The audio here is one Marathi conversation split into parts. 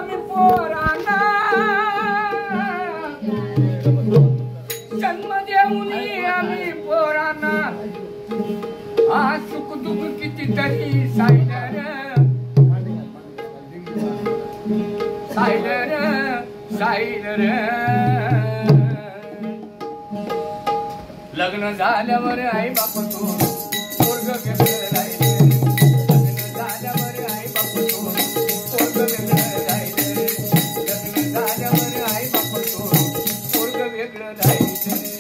आम्ही पोरांना जन्म देऊनी आम्ही पोरांना आज सुख दुःख कितीतरी सायडर सायडर सायडर लग्न झाल्यावर आई बाप तो पोरग वेगळं राहिलं लग्न झाल्यावर आई बाप तो पोरग वेगळं राहिलं लग्न झाल्यावर आई बाप तो पोरग वेगळं राहिलं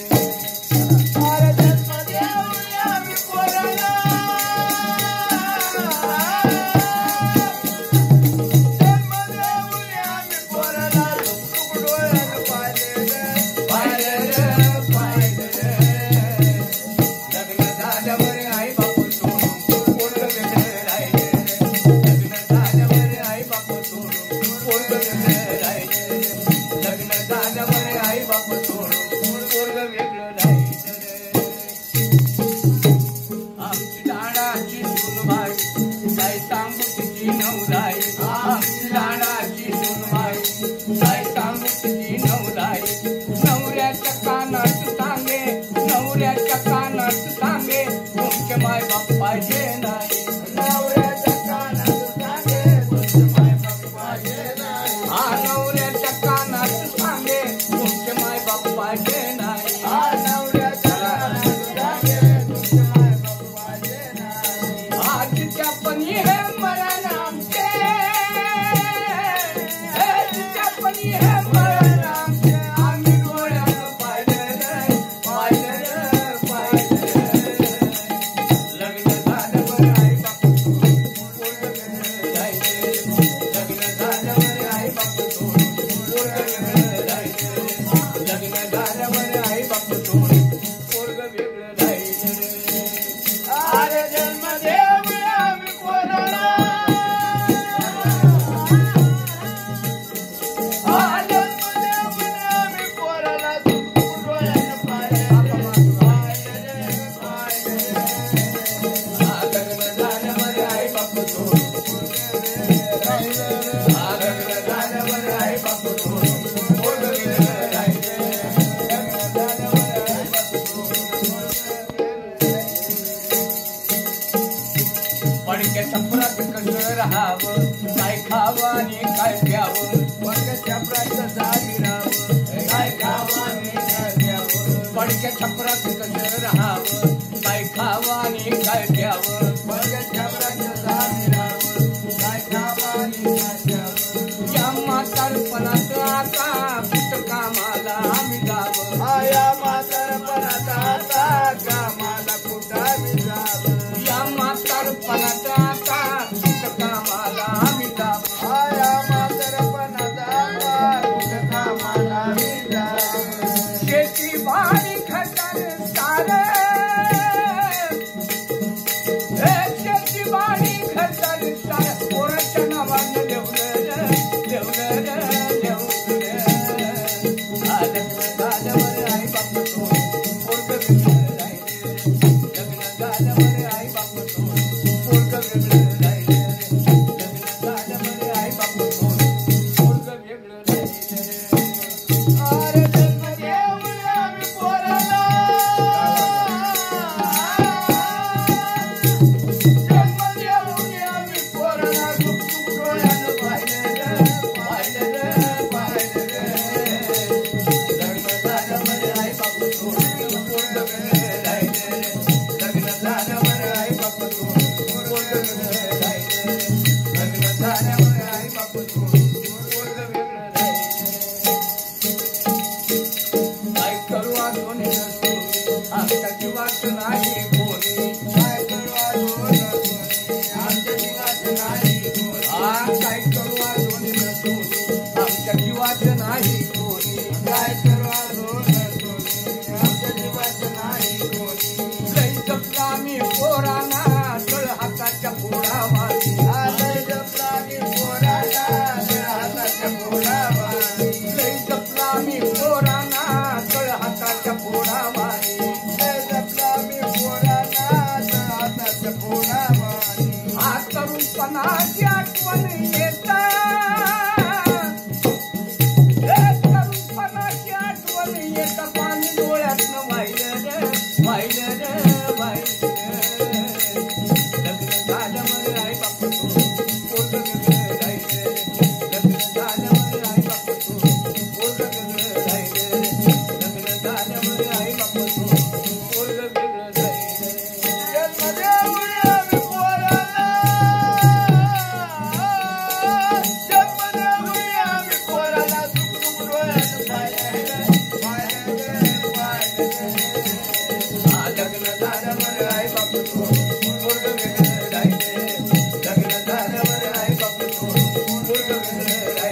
काय खावं आणि काय प्यावं पडक्याच्या छपरात काय खावं आणि काय प्यावं पडक्या छपरात कसं राहावं काय खावं आणि काय प्यावं पडक्या छपरात काय खावं आणि काय प्यावं या म्हातारपणात आता कुठं कामाला आम्ही जावं या म्हातारपणात आता कामाला कुठं आम्ही जावं या म्हातारपणात आता शेती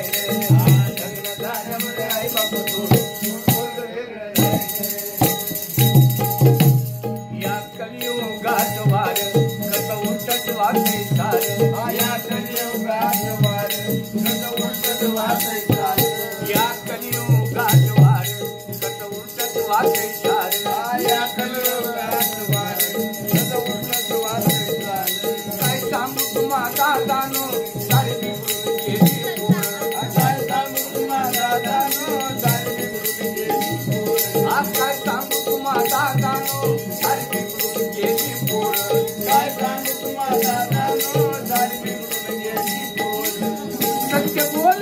लग्न झाल्यावर आई बाप सोडून वेगळं जायचं. या कलियुगात वार कसं उलटच वाटतंय सारं. या कलियुगात वार कसं उलटच वाटतंय सारं. या कलियुगात वार कसं उलटच वाटतंय सारं. या कलियुगात वार कसं उलटच वाटतंय सारं. काय सांगू तुम्हा दादानो सारी बिघडून गेली पोरं. काय सांगू तुम्हा दादानो सारी बिघडून गेली पोरं. काय सांगू तुम्हा दादानो सारी बिघडून गेली पोरं. काय सांगू तुम्हा दादानो सारी बिघडून गेली पोरं. सत्य बोल